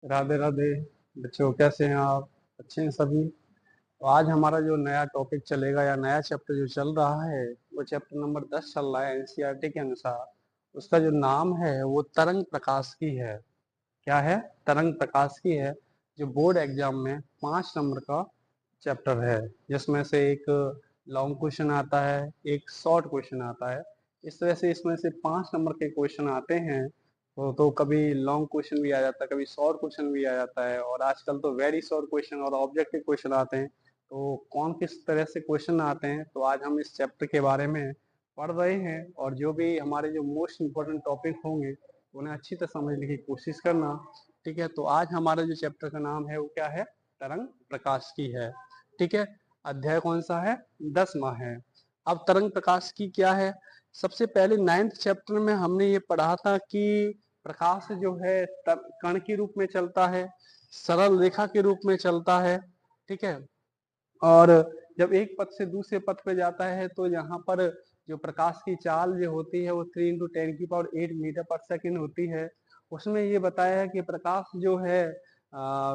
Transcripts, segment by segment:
राधे राधे। बच्चों कैसे हैं आप? अच्छे हैं सभी? तो आज हमारा जो नया टॉपिक चलेगा या नया चैप्टर जो चल रहा है वो चैप्टर नंबर 10 चल रहा है एनसीईआरटी के अनुसार। उसका जो नाम है वो तरंग प्रकाश की है। क्या है? तरंग प्रकाश की है। जो बोर्ड एग्जाम में 5 नंबर का चैप्टर है, जिसमें से एक लॉन्ग क्वेश्चन आता है, एक शॉर्ट क्वेश्चन आता है। इस तरह से इसमें से 5 नंबर के क्वेश्चन आते हैं। तो कभी लॉन्ग क्वेश्चन भी आ जाता है, कभी शॉर्ट क्वेश्चन भी आ जाता है, और आजकल तो वेरी शॉर्ट क्वेश्चन और ऑब्जेक्टिव क्वेश्चन आते हैं। तो कौन किस तरह से क्वेश्चन आते हैं, तो आज हम इस चैप्टर के बारे में पढ़ रहे हैं। और जो भी हमारे जो मोस्ट इम्पोर्टेंट टॉपिक होंगे उन्हें अच्छी तरह समझने की कोशिश करना। ठीक है, तो आज हमारा जो चैप्टर का नाम है वो क्या है? तरंग प्रकाश की है। ठीक है, अध्याय कौन सा है? 10वां है। अब तरंग प्रकाश की क्या है? सबसे पहले 9th चैप्टर में हमने ये पढ़ा था कि प्रकाश जो है कण के रूप में चलता है, सरल रेखा के रूप में चलता है। ठीक है, और जब एक पथ से दूसरे पथ पे जाता है तो यहाँ पर जो प्रकाश की चाल जो होती है वो 3 × 10⁸ मीटर पर सेकंड होती है। उसमें ये बताया है कि प्रकाश जो है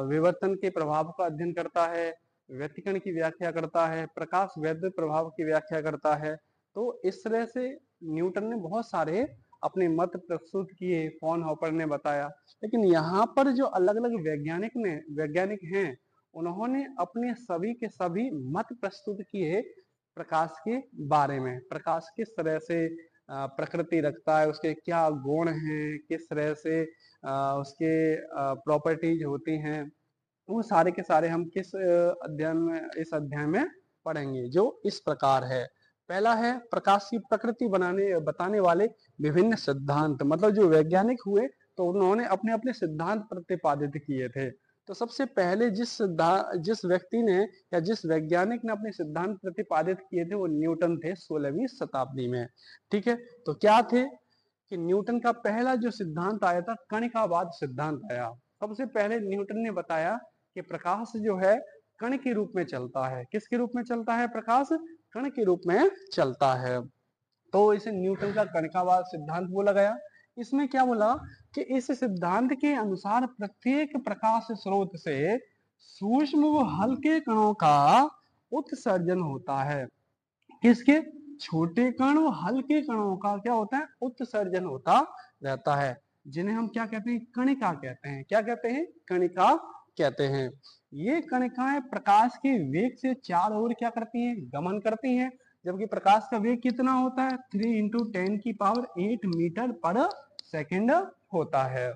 विवर्तन के प्रभाव का अध्ययन करता है, व्यतिकरण की व्याख्या करता है, प्रकाश वैद्युत प्रभाव की व्याख्या करता है। तो इस तरह से न्यूटन ने बहुत सारे अपने मत प्रस्तुत किए, फ्रॉनहोफर ने बताया। लेकिन यहाँ पर जो अलग अलग वैज्ञानिक हैं, उन्होंने अपने सभी के सभी मत प्रस्तुत किए प्रकाश के बारे में। प्रकाश किस तरह से प्रकृति रखता है, उसके क्या गुण हैं, किस तरह से उसके प्रॉपर्टीज होती हैं, वो सारे के सारे हम किस इस अध्याय में पढ़ेंगे, जो इस प्रकार है। पहला है प्रकाश की प्रकृति बताने वाले विभिन्न सिद्धांत। मतलब जो वैज्ञानिक हुए तो उन्होंने अपने अपने सिद्धांत प्रतिपादित किए थे। तो सबसे पहले जिस व्यक्ति ने या जिस वैज्ञानिक ने अपने सिद्धांत प्रतिपादित किए थे वो न्यूटन थे, 16वीं शताब्दी में। ठीक है, तो क्या थे कि न्यूटन का पहला जो सिद्धांत आया था कणिकावाद सिद्धांत आया। सबसे पहले न्यूटन ने बताया कि प्रकाश जो है कण के रूप में चलता है। किसके रूप में चलता है? प्रकाश कण के रूप में चलता है। तो इसे न्यूटन का कणिकावाद सिद्धांत बोला गया। इसमें क्या बोला कि इस सिद्धांत के अनुसार प्रत्येक प्रकाश स्रोत से सूक्ष्म व हल्के कणों का उत्सर्जन होता है। किसके? छोटे कण व हल्के कणों का क्या होता है? उत्सर्जन होता रहता है, जिन्हें हम क्या कहते हैं? कणिका कहते हैं। क्या कहते हैं? कणिका कहते हैं। ये कणिकाएं प्रकाश के वेग से चार ओर क्या करती हैं? गमन करती हैं। जबकि प्रकाश का वेग कितना होता है? 3 × 10⁸ मीटर पर सेकंड होता है।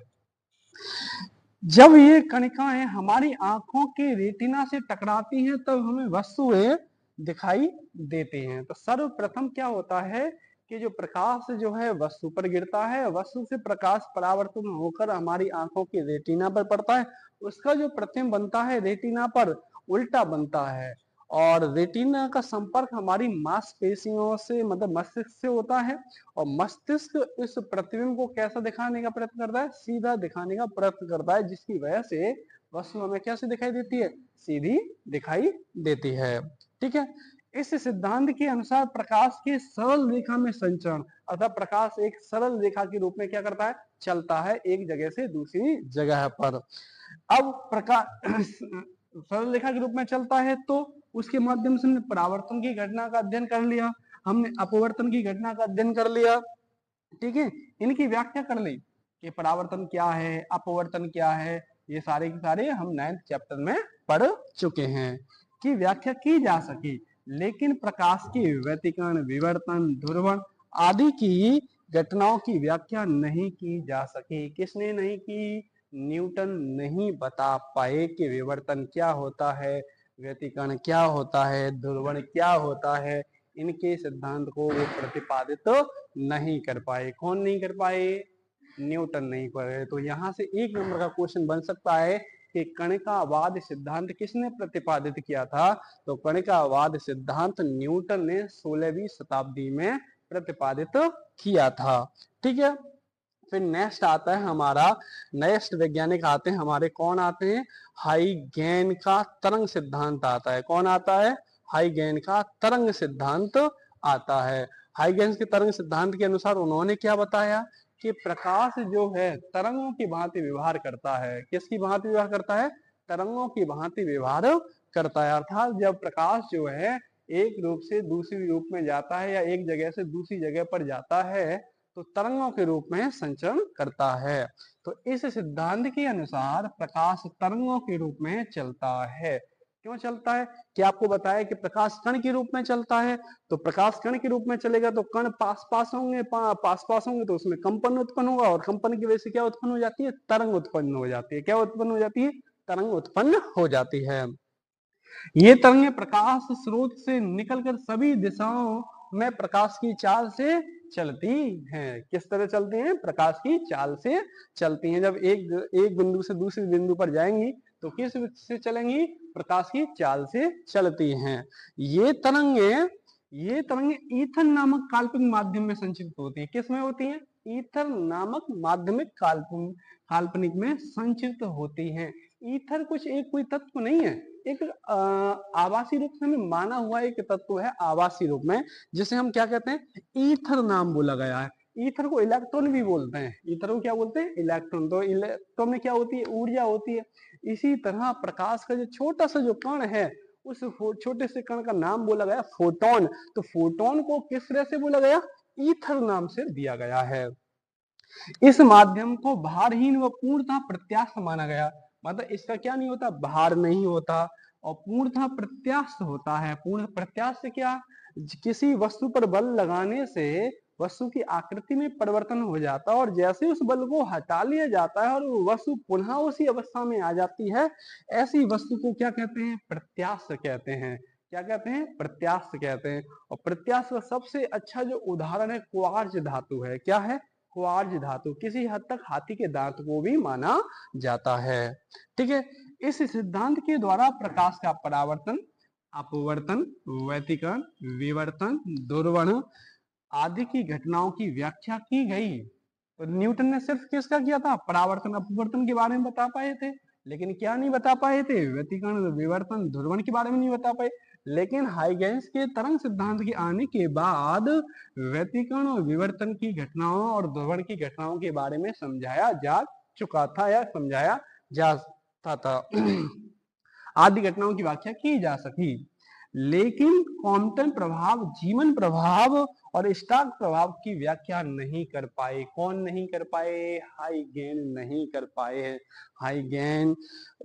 जब ये कणिकाएं हमारी आंखों के रेटिना से टकराती हैं तब हमें वस्तुएं दिखाई देती हैं। तो सर्वप्रथम क्या होता है कि जो प्रकाश जो है वस्तु पर गिरता है, वस्तु से प्रकाश परावर्तन होकर हमारी आंखों के रेटिना पर पड़ता है। उसका जो प्रतिबिंब बनता है रेटिना पर उल्टा बनता है, और रेटिना का संपर्क हमारी मांसपेशियों से मतलब मस्तिष्क से होता है, और मस्तिष्क इस प्रतिबिंब को कैसा दिखाने का प्रयत्न करता है? सीधा दिखाने का प्रयत्न करता है, जिसकी वजह से वस्तु हमें कैसे दिखाई देती है? सीधी दिखाई देती है। ठीक है, इस सिद्धांत के अनुसार प्रकाश के सरल रेखा में संचरण, अर्थात प्रकाश एक सरल रेखा के रूप में क्या करता है? चलता है एक जगह से दूसरी जगह पर। अब प्रकाश सरल रेखा के रूप में चलता है तो उसके माध्यम से हमने परावर्तन की घटना का अध्ययन कर लिया, हमने अपवर्तन की घटना का अध्ययन कर लिया। ठीक है, इनकी व्याख्या कर ली कि परावर्तन क्या है, अपवर्तन क्या है। ये सारे के सारे हम 9th चैप्टर में पढ़ चुके हैं कि व्याख्या की जा सकी। लेकिन प्रकाश के व्यतिकरण, विवर्तन, ध्रुवण आदि की घटनाओं की व्याख्या नहीं की जा सकी। किसने नहीं की? न्यूटन नहीं बता पाए कि विवर्तन क्या होता है, व्यतिकरण क्या होता है, ध्रुवण क्या होता है। इनके सिद्धांत को वो प्रतिपादित नहीं कर पाए। कौन नहीं कर पाए? न्यूटन नहीं पाए। तो यहाँ से 1 नंबर का क्वेश्चन बन सकता है कि कणिकावाद सिद्धांत किसने प्रतिपादित किया था? तो कणिकावाद सिद्धांत न्यूटन ने 16वीं शताब्दी में प्रतिपादित किया था। ठीक है, फिर नेक्स्ट आता है हमारा, नेक्स्ट वैज्ञानिक आते हैं हमारे। कौन आते हैं? हाइगेन का तरंग सिद्धांत आता है। कौन आता है? हाइगेन का तरंग सिद्धांत आता है। हाइगेन के तरंग सिद्धांत के अनुसार उन्होंने क्या बताया कि प्रकाश जो है तरंगों की भांति व्यवहार करता है। किसकी भांति व्यवहार करता है? तरंगों की भांति व्यवहार करता है। अर्थात जब प्रकाश जो है एक रूप से दूसरी रूप में जाता है या एक जगह से दूसरी जगह पर जाता है तो तरंगों के रूप में संचरण करता है। तो इस सिद्धांत के अनुसार प्रकाश तरंगों के रूप में चलता है। क्यों चलता है? कि आपको बताया कि प्रकाश कण के रूप में चलता है, तो प्रकाश कण के रूप में चलेगा तो कण पास पास होंगे, पास पास होंगे तो उसमें कंपन उत्पन्न होगा और कंपन की वजह से क्या उत्पन्न हो जाती है? तरंग उत्पन्न हो जाती है। क्या उत्पन्न हो जाती है? तरंग उत्पन्न हो जाती है। ये तरंगें प्रकाश स्रोत से निकलकर सभी दिशाओं में प्रकाश की चाल से चलती हैं। किस तरह चलती हैं? प्रकाश की चाल से चलती हैं। जब एक बिंदु से दूसरे बिंदु पर जाएंगी तो किस से चलेंगी? प्रकाश की चाल से चलती हैं। ये तरंगे ईथर नामक काल्पनिक माध्यम में संचित होती हैं। किस में होती हैं? ईथर नामक माध्यमिक काल्पनिक में संचित होती हैं। ईथर कोई तत्व नहीं है, एक आभासी रूप से हमें माना हुआ एक तत्व है आभासी रूप में, जिसे हम क्या कहते हैं? ईथर नाम बोला गया है। ईथर को इलेक्ट्रॉन भी बोलते हैं। ईथर को क्या बोलते हैं? इलेक्ट्रॉन। तो इलेक्ट्रॉन में क्या होती है? ऊर्जा होती है। इसी तरह प्रकाश का जो छोटा सा जो कण है उस छोटे से कण का नाम बोला गया फोटोन। तो फोटोन को किस तरह से बोला गया? ईथर नाम से दिया गया है। इस माध्यम को भारहीन व पूर्णतः प्रत्यास्थ माना गया। मतलब इसका क्या नहीं होता? भार नहीं होता और पूर्णतः प्रत्यास्थ होता है। पूर्ण प्रत्यास्थ क्या? किसी वस्तु पर बल लगाने से वस्तु की आकृति में परिवर्तन हो जाता है और जैसे उस बल को हटा लिया जाता है और वो वस्तु पुनः उसी अवस्था में आ जाती है, ऐसी वस्तु को क्या कहते हैं? प्रत्यास्थ कहते हैं। क्या कहते हैं? प्रत्यास्थ कहते हैं। और प्रत्यास्थ का सबसे अच्छा जो उदाहरण है क्वार्ज धातु है। क्या है? क्वार्ज धातु। किसी हद तक हाथी के दांत को भी माना जाता है। ठीक है। इस सिद्धांत के द्वारा प्रकाश का परावर्तन, अपवर्तन, व्यतिकरण, विवर्तन, दुर्वर्ण आदि की घटनाओं की व्याख्या की गई। तो न्यूटन ने सिर्फ किसका किया था? परावर्तन अपवर्तन के बारे में बता पाए थे, लेकिन क्या नहीं बता पाए थे? व्यतिकरण, विवर्तन, ध्रुवण के बारे में नहीं बता पाए। लेकिन हाइगेंस के तरंग सिद्धांत के आने के बाद व्यतिकरण और विवर्तन की घटनाओं और ध्रुवण की घटनाओं के बारे में समझाया जा चुका था या समझाया जाता था। आदि घटनाओं की व्याख्या की जा सकी। लेकिन क्वांटम प्रभाव, जीवन प्रभाव और स्टार्क प्रभाव की व्याख्या नहीं कर पाए। कौन नहीं कर पाए? हाइगेन नहीं कर पाए हैं। हाइगेन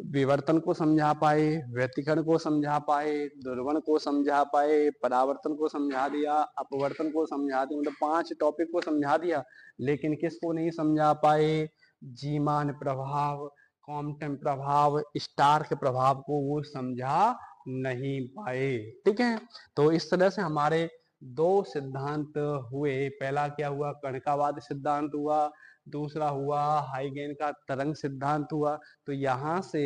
विवर्तन को समझा पाए, व्यतिकरण को समझा पाए, ध्रुवण को समझा पाए, परावर्तन को समझा दिया, अपवर्तन को समझा दिया, मतलब 5 टॉपिक को समझा दिया। लेकिन किसको नहीं समझा पाए? जीमान प्रभाव, क्वांटम प्रभाव, स्टार्क प्रभाव को वो समझा नहीं पाए। ठीक है। तो इस तरह से हमारे 2 सिद्धांत हुए। पहला क्या हुआ? कणकावाद सिद्धांत हुआ। दूसरा हुआ हाइगेन का तरंग सिद्धांत हुआ। तो यहाँ से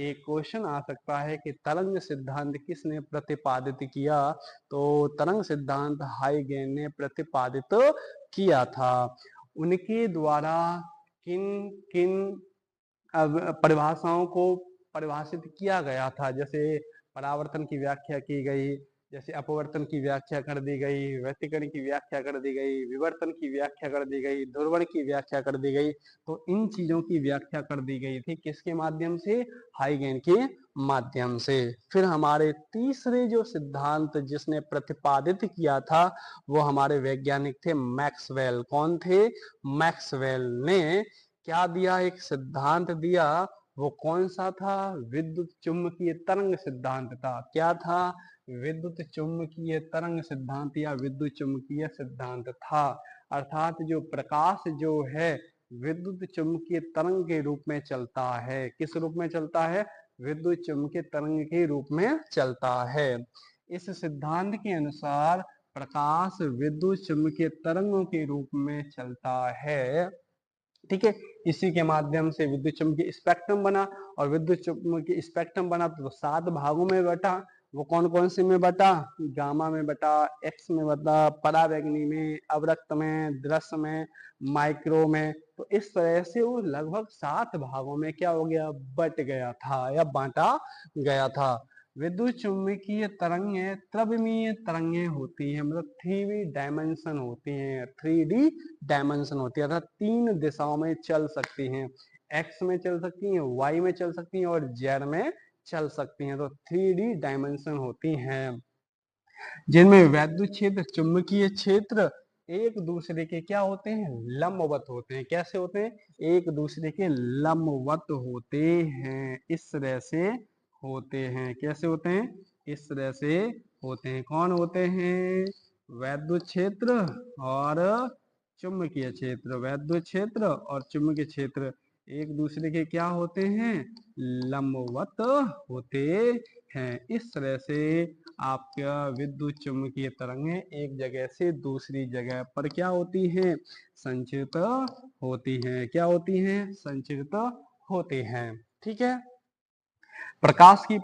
एक क्वेश्चन आ सकता है कि तरंग सिद्धांत किसने प्रतिपादित किया? तो तरंग सिद्धांत हाइगेन ने प्रतिपादित किया था। उनके द्वारा किन किन परिभाषाओं को परिभाषित किया गया था? जैसे परावर्तन की व्याख्या की गई, जैसे अपवर्तन की व्याख्या कर दी गई, व्यतिकरण की व्याख्या कर दी गई, विवर्तन की व्याख्या कर दी गई, ध्रुवण की व्याख्या कर दी गई। तो इन चीजों की व्याख्या कर दी गई थी किसके माध्यम से? हाइगेन के माध्यम से। फिर हमारे तीसरे जो सिद्धांत जिसने प्रतिपादित किया था वो हमारे वैज्ञानिक थे मैक्सवेल। कौन थे? मैक्सवेल ने क्या दिया? एक सिद्धांत दिया। वो कौन सा था? विद्युत चुम्बकीय तरंग सिद्धांत था। क्या था? विद्युत चुम्बकीय तरंग सिद्धांत या विद्युत चुम्बकीय सिद्धांत था। अर्थात जो प्रकाश जो है विद्युत चुम्बकीय तरंग के रूप में चलता है। किस रूप में चलता है? विद्युत चुम्बकीय तरंग के रूप में चलता है। इस सिद्धांत के अनुसार प्रकाश विद्युत चुम्बकीय तरंगों के रूप में चलता है। ठीक है। इसी के माध्यम से विद्युत चुम्बकीय स्पेक्ट्रम बना और विद्युत चुम्बकीय स्पेक्ट्रम बना तो 7 भागों में बटा। वो कौन कौन से में बटा? गामा में बटा, एक्स में बटा, पराबैंगनी में, अवरक्त में, दृश्य में, माइक्रो में। तो इस तरह से वो लगभग 7 भागों में क्या हो गया? बट गया था या बांटा गया था। विद्युत चुम्बकीय तरंगें त्रिविमीय तरंगें होती हैं, मतलब 3D डायमेंशन होती हैं, 3D डायमेंशन होती है, अर्थात 3 दिशाओं में चल सकती हैं, एक्स में चल सकती हैं, वाई में चल सकती हैं और जेड में चल सकती हैं। तो 3D डायमेंशन होती हैं, जिनमें वैद्युत क्षेत्र चुंबकीय क्षेत्र एक दूसरे के क्या होते हैं, लंबवत होते हैं। कैसे होते हैं, एक दूसरे के लंबवत होते हैं, इस तरह से होते हैं। कैसे होते हैं, इस तरह से होते हैं। कौन होते हैं, वैद्युत क्षेत्र और चुंबकीय क्षेत्र। वैद्युत क्षेत्र और चुंबकीय क्षेत्र एक दूसरे के क्या होते हैं, लंबवत होते हैं। इस तरह से आपका विद्युत चुम्बकीय तरंगें एक जगह से दूसरी जगह पर क्या होती हैं, संचरित होती हैं। क्या होती हैं, संचरित होती हैं। ठीक है। प्रकाश की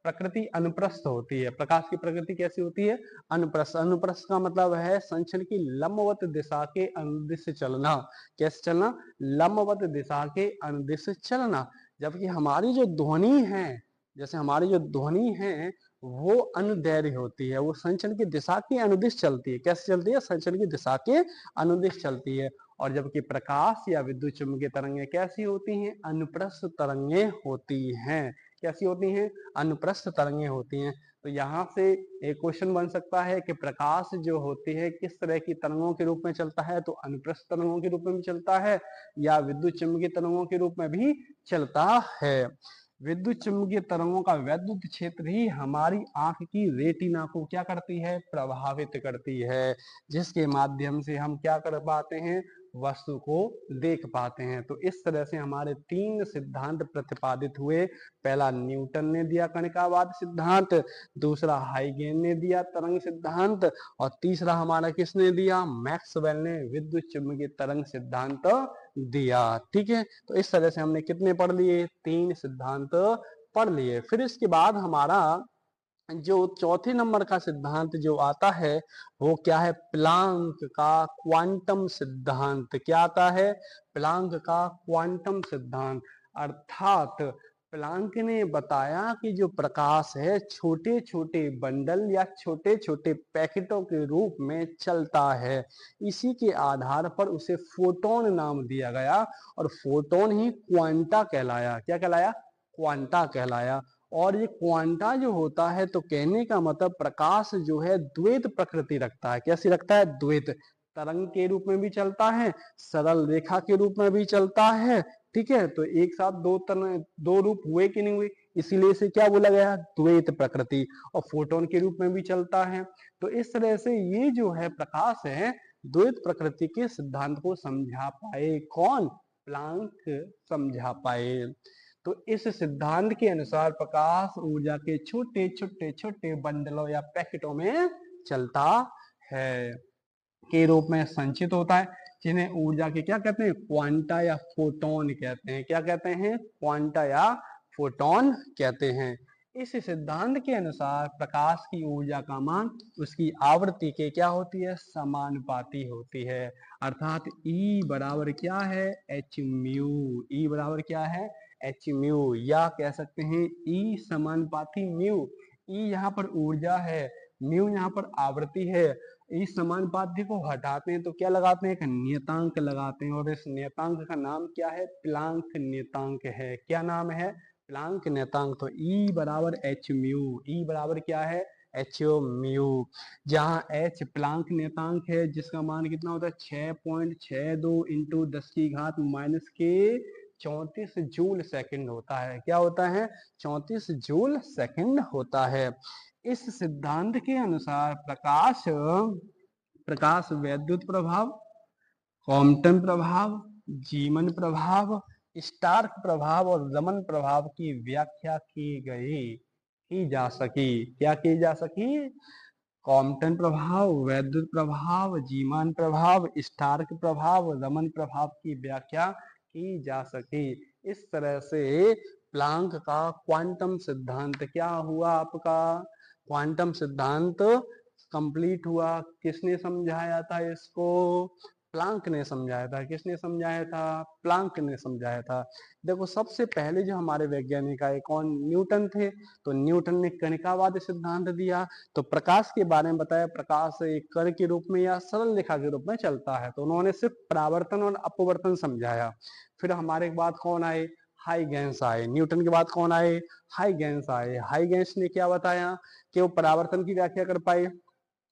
प्रकृति अनुप्रस्थ होती है। प्रकाश की प्रकृति कैसी होती है, अनुप्रस्थ। अनुप्रस्थ का मतलब है संचलन की लंबवत दिशा के अनुदिश चलना। कैसे चलना, लंबवत दिशा के अनुदिश चलना। जबकि हमारी जो ध्वनि है, जैसे हमारी जो ध्वनि है वो अनुदैर्घ्य होती है, वो संचलन की दिशा के अनुदिश चलती है। कैसे चलती है, संचलन की दिशा के अनुदिश चलती है। और जबकि प्रकाश या विद्युत चुम्बकीय तरंगें कैसी होती हैं, अनुप्रस्थ तरंगें होती हैं। कैसी होती हैं, अनुप्रस्थ तरंगें होती हैं। तो यहाँ से एक क्वेश्चन बन सकता है कि प्रकाश जो होती है किस तरह की तरंगों के रूप में चलता है, तो अनुप्रस्थ तरंगों के रूप में भी चलता है या विद्युत चुम्बकीय तरंगों के रूप में भी चलता है। विद्युत चुम्बकीय तरंगों का वैद्युत क्षेत्र ही हमारी आंख की रेटिना को क्या करती है, प्रभावित करती है, जिसके माध्यम से हम क्या कर पाते हैं, वस्तु को देख पाते हैं। तो इस तरह से हमारे 3 सिद्धांत प्रतिपादित हुए। पहला न्यूटन ने दिया कणिकावाद सिद्धांत, दूसरा हाइगेन ने दिया तरंग सिद्धांत और तीसरा हमारा किसने दिया, मैक्सवेल ने विद्युत चुम्बकीय तरंग सिद्धांत दिया। ठीक है। तो इस तरह से हमने कितने पढ़ लिए, 3 सिद्धांत पढ़ लिए। फिर इसके बाद हमारा जो चौथे नंबर का सिद्धांत जो आता है वो क्या है, प्लांक का क्वांटम सिद्धांत। क्या आता है, प्लांक का क्वांटम सिद्धांत। अर्थात प्लांक ने बताया कि जो प्रकाश है छोटे छोटे बंडल या छोटे छोटे पैकेटों के रूप में चलता है, इसी के आधार पर उसे फोटोन नाम दिया गया और फोटोन ही क्वांटा कहलाया। क्या कहलाया, क्वांटा कहलाया। और ये क्वांटा जो होता है, तो कहने का मतलब प्रकाश जो है द्वैत प्रकृति रखता है। कैसी रखता है, द्वैत। तरंग के रूप में भी चलता है, सरल रेखा के रूप में भी चलता है। ठीक है। तो एक साथ दो रूप हुए कि नहीं हुए, इसीलिए इसे क्या बोला गया, द्वैत प्रकृति। और फोटोन के रूप में भी चलता है। तो इस तरह से ये जो है प्रकाश है द्वैत प्रकृति के सिद्धांत को समझा पाए कौन, प्लांक समझा पाए। तो इस सिद्धांत के अनुसार प्रकाश ऊर्जा के छोटे छोटे छोटे बंडलों या पैकेटों में चलता है, के रूप में संचित होता है, जिन्हें ऊर्जा के क्या कहते हैं, क्वांटा या फोटोन कहते हैं। क्या कहते हैं, क्वांटा या फोटोन कहते हैं। इस सिद्धांत के अनुसार प्रकाश की ऊर्जा का मान उसकी आवृत्ति के क्या होती है, समानुपाती होती है। अर्थात E बराबर क्या है, एच म्यू। E बराबर क्या है, एच म्यू, या कह सकते हैं E समानुपाती म्यू। E यहाँ पर ऊर्जा है, म्यू यहाँ पर आवृत्ति है। इस समानुपाती को हटाते हैं तो क्या लगाते हैं, एक नियतांक लगाते हैं और इस नियतांक का नाम क्या है, प्लांक नियतांक है। क्या नाम है, प्लांक नियतांक। तो E बराबर एच म्यू। E बराबर क्या है, एच म्यू। जहाँ H प्लांक नियतांक है जिसका मान कितना होता है, 6.62 इंटू 10 की घात माइनस के 34 जूल सेकंड होता है। क्या होता है, 34 जूल सेकंड होता है। इस सिद्धांत के अनुसार प्रकाश वैद्युत प्रभाव, क्वांटम प्रभाव, जीमन प्रभाव, स्टार्क प्रभाव और रमन प्रभाव की व्याख्या की जा सकी। क्या की जा सकी, क्वांटम प्रभाव, वैद्युत प्रभाव, जीमान प्रभाव, स्टार्क प्रभाव, रमन प्रभाव की व्याख्या की जा सकी। इस तरह से प्लांक का क्वांटम सिद्धांत क्या हुआ, आपका क्वांटम सिद्धांत कंप्लीट हुआ। किसने समझाया था इसको, प्लांक ने समझाया था। किसने समझाया था? प्लांक ने समझाया था। देखो सबसे पहले जो हमारे वैज्ञानिक आए कौन? न्यूटन थे। तो न्यूटन ने कणिकावाद सिद्धांत दिया। तो प्रकाश के बारे में बताया, प्रकाश एक कण के रूप में या सरल रेखा के रूप में चलता है। तो उन्होंने सिर्फ परावर्तन और अपवर्तन समझाया। फिर हमारे बाद कौन आए? हाइगेंस आए। न्यूटन के बाद कौन आए? हाइगेंस आए। हाइगेंस ने क्या बताया कि वो परावर्तन की व्याख्या कर पाए,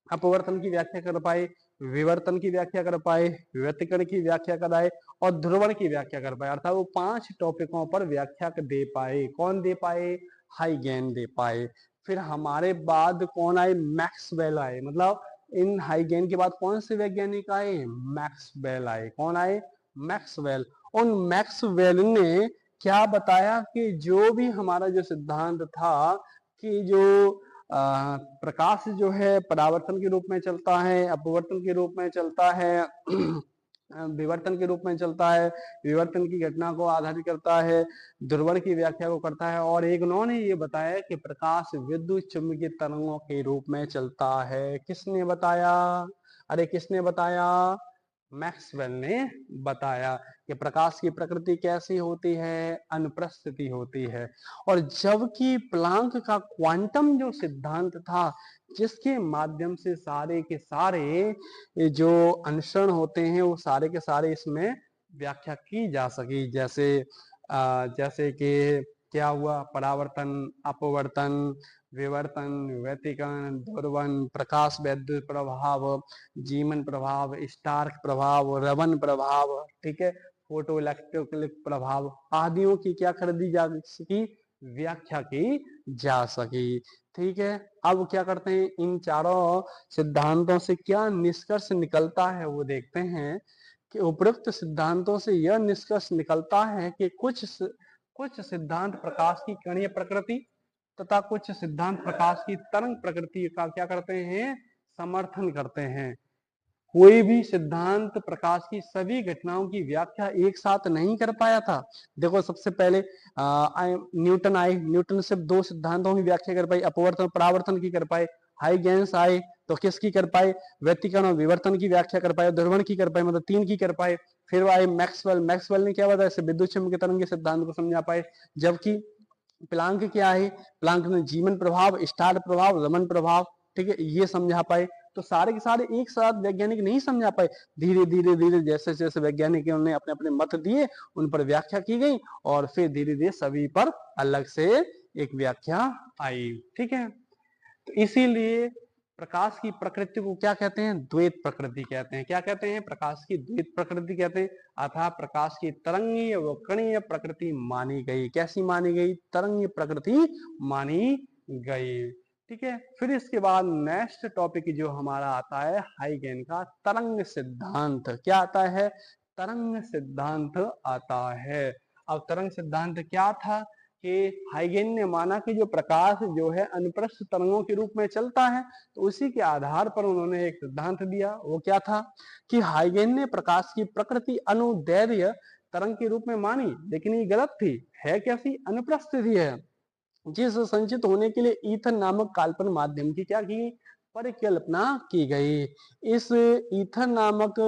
अपवर्तन की व्याख्या कर पाए, विवर्तन की व्याख्या कर पाए, व्यतिकरण की व्याख्या कराए और ध्रुवण की व्याख्या कर पाए। अर्थात वो 5 टॉपिकों पर व्याख्या दे पाए। कौन दे पाए? हाइगेन दे पाए। फिर हमारे बाद कौन आए? मैक्सवेल आए। मतलब इन हाइगेन के बाद कौन से वैज्ञानिक आए? मैक्सवेल आए। कौन आए? मैक्सवेल। उन मैक्सवेल ने क्या बताया कि जो भी हमारा जो सिद्धांत था कि जो प्रकाश जो है परावर्तन के रूप में चलता है, अपवर्तन के रूप में चलता है, विवर्तन के रूप में चलता है, विवर्तन की घटना को आधारित करता है, ध्रुवण की व्याख्या को करता है, और एक उन्होंने ये बताया कि प्रकाश विद्युत चुंबकीय तरंगों के रूप में चलता है। किसने बताया? अरे किसने बताया? मैक्सवेल ने बताया कि प्रकाश की प्रकृति कैसी होती है? अनुप्रस्थिति होती है। और जबकि प्लांक का क्वांटम जो सिद्धांत था, जिसके माध्यम से सारे के सारे जो अनुसरण होते हैं वो सारे के सारे इसमें व्याख्या की जा सकी। जैसे कि क्या हुआ? परावर्तन, अपवर्तन, विवर्तन, व्यतिकरण, ध्रुवण, प्रकाश वैद्युत प्रभाव, जीवन प्रभाव, स्टार्क प्रभाव, रवन प्रभाव, ठीक है, फोटो इलेक्ट्रिक प्रभाव आदियों की क्या कर दी जा सकी? व्याख्या की जा सकी। ठीक है, अब क्या करते हैं? इन चारों सिद्धांतों से क्या निष्कर्ष निकलता है वो देखते हैं कि उपरोक्त सिद्धांतों से यह निष्कर्ष निकलता है कि कुछ सिद्धांत प्रकाश की कणीय प्रकृति तथा कुछ सिद्धांत प्रकाश की तरंग प्रकृति का क्या करते हैं? समर्थन करते हैं। कोई भी सिद्धांत प्रकाश की सभी घटनाओं की व्याख्या एक साथ नहीं कर पाया था। देखो सबसे पहले न्यूटन आए। न्यूटन सिर्फ 2 सिद्धांतों की व्याख्या कर पाए, अपवर्तन और परावर्तन की कर पाए। हाइगेंस आए तो किसकी कर पाए? व्यतिकरण और विवर्तन की व्याख्या कर पाए, ध्रुवण की कर पाए, मतलब 3 की कर पाए। फिर आए मैक्सवेल। मैक्सवेल ने क्या बताया? विद्युत चुम्बकीय तरंग के सिद्धांत को समझा पाए। जबकि प्लांक क्या है? प्लांक ने जीवन प्रभाव, स्टार प्रभाव, रमन प्रभाव, ठीक है, ये समझा पाए। तो सारे के सारे एक साथ वैज्ञानिक नहीं समझा पाए। धीरे धीरे धीरे जैसे जैसे वैज्ञानिक ने अपने अपने मत दिए, उन पर व्याख्या की गई और फिर धीरे धीरे सभी पर अलग से एक व्याख्या आई। ठीक है, तो इसीलिए प्रकाश की प्रकृति को क्या कहते हैं? द्वैत प्रकृति कहते हैं। क्या कहते हैं? प्रकाश की द्वैत प्रकृति कहते हैं। अर्थात प्रकाश की तरंगीय व कणीय प्रकृति मानी गई। कैसी मानी गई? तरंगीय प्रकृति मानी गई। ठीक है, फिर इसके बाद नेक्स्ट टॉपिक जो हमारा आता है हाइगेन का तरंग सिद्धांत। क्या आता है? तरंग सिद्धांत आता है। अब तरंग सिद्धांत क्या था कि हाइगेन ने माना कि जो प्रकाश जो है अनुप्रस्थ तरंगों के रूप में चलता है, तो उसी के आधार पर उन्होंने एक सिद्धांत दिया। वो क्या था कि हाइगेन ने प्रकाश की प्रकृति अनुदैर्ध्य तरंग के रूप में मानी, लेकिन ये गलत थी। है कैसी? अनुप्रस्थिति है, जिस संचित होने के लिए ईथर नामक काल्पनिक माध्यम की क्या की? परिकल्पना की गई। इस ईथर नामक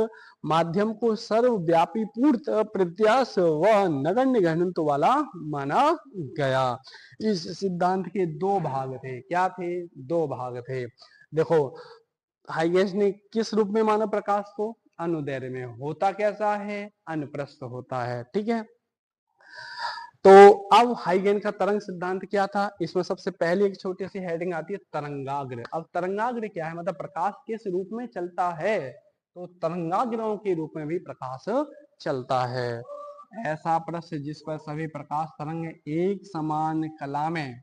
माध्यम को सर्वव्यापी पूर्ण प्रत्याश व नगण्य घनत्व वाला माना गया। इस सिद्धांत के 2 भाग थे। क्या थे? 2 भाग थे। देखो हाइगेंस ने किस रूप में माना प्रकाश को? अनुदैर्ध्य में। होता कैसा है? अनुप्रस्थ होता है। ठीक है, तो अब हाइगेन का तरंग सिद्धांत क्या था? इसमें सबसे पहले एक छोटी सी हेडिंग आती है तरंगाग्र। अब तरंगाग्र क्या है? मतलब प्रकाश किस रूप में चलता है? तो तरंगाग्रों के रूप में भी प्रकाश चलता है। ऐसा पृष्ठ जिस पर सभी प्रकाश तरंग एक समान कला में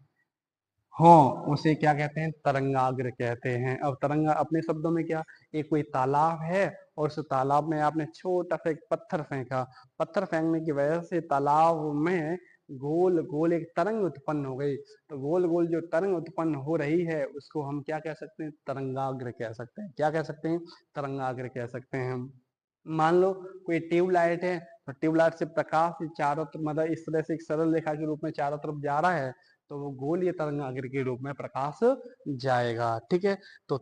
हो उसे क्या कहते हैं? तरंगाग्र कहते हैं। अब तरंग अपने शब्दों में क्या? एक कोई तालाब है और उस तालाब में आपने छोटा सा एक पत्थर फेंका। पत्थर फेंकने की वजह से तालाब में गोल गोल एक तरंग उत्पन्न हो गई। तो गोल गोल जो तरंग उत्पन्न हो रही है उसको हम क्या कह सकते हैं? तरंगाग्र कह सकते हैं। क्या कह सकते हैं? तरंगाग्र कह सकते हैं हम। मान लो कोई ट्यूबलाइट है, तो ट्यूबलाइट से प्रकाश चारों तरफ, मतलब इस तरह से एक सरल रेखा के रूप में चारों तरफ जा रहा है, तो वो गोलीय तरंगाग्र के रूप में प्रकाश जाएगा। ठीक है, तो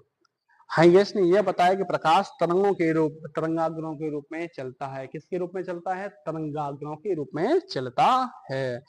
हाइगेस ने यह बताया कि प्रकाश तरंगाग्रों के रूप में चलता है। किसके रूप में चलता है? तरंगाग्रों के रूप में चलता है।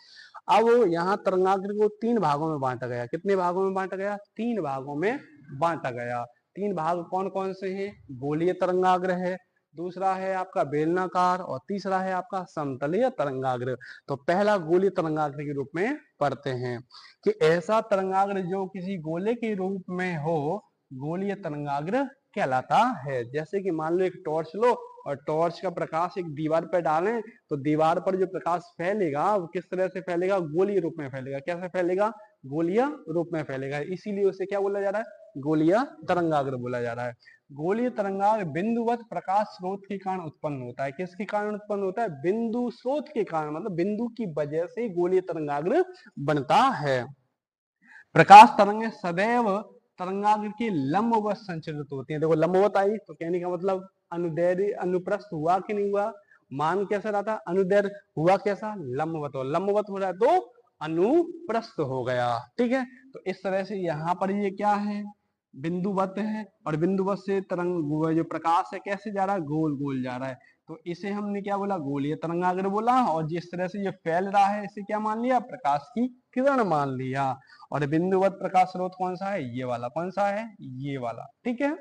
अब यहाँ तरंगाग्र को 3 भागों में बांटा गया। कितने भागों में बांटा गया? 3 भागों में बांटा गया। 3 भाग कौन कौन से हैं? गोलीय तरंगाग्र है, दूसरा है आपका बेलनाकार और तीसरा है आपका समतलीय तरंगाग्र। तो पहला गोलीय तरंगाग्र के रूप में पढ़ते हैं कि ऐसा तरंगाग्र जो किसी गोले के रूप में हो, गोलीय तरंगाग्र कहलाता है। जैसे कि मान लो एक टॉर्च लो और टॉर्च का प्रकाश एक दीवार पर डालें तो दीवार पर जो प्रकाश फैलेगा वो किस तरह से फैलेगा? गोलीय रूप में फैलेगा। कैसे फैलेगा? गोलीय रूप में फैलेगा। इसीलिए उसे क्या बोला जा रहा है? गोलीय तरंगाग्र बोला जा रहा है। गोलीय तरंगाग्र बिंदुवत प्रकाश स्रोत के कारण उत्पन्न होता है। किसके कारण उत्पन्न होता है? बिंदु स्रोत के कारण, मतलब बिंदु की वजह से गोलीय तरंगाग्र बनता है। प्रकाश तरंगें सदैव तरंगाग्र के लंबवत संचरित होती हैं। देखो लंबवत आई तो कहने का मतलब अनुदैर्ध्य अनुप्रस्थ हुआ कि नहीं हुआ? मान कैसा रहा था? अनुदैर्ध्य। हुआ कैसा? लंबवत। और लंबवत हो रहा है तो अनुप्रस्थ हो गया। ठीक है, तो इस तरह से यहाँ पर ये क्या है? बिंदुवत है और बिंदुवत से तरंग जो प्रकाश है कैसे जा रहा है? गोल गोल जा रहा है। तो इसे हमने क्या बोला? गोलीय तरंगाग्र बोला। और जिस तरह से ये फैल रहा है इसे क्या मान लिया? प्रकाश की किरण मान लिया। और बिंदुवत प्रकाश स्रोत कौन सा है? ये वाला। कौन सा है? ये वाला। ठीक है,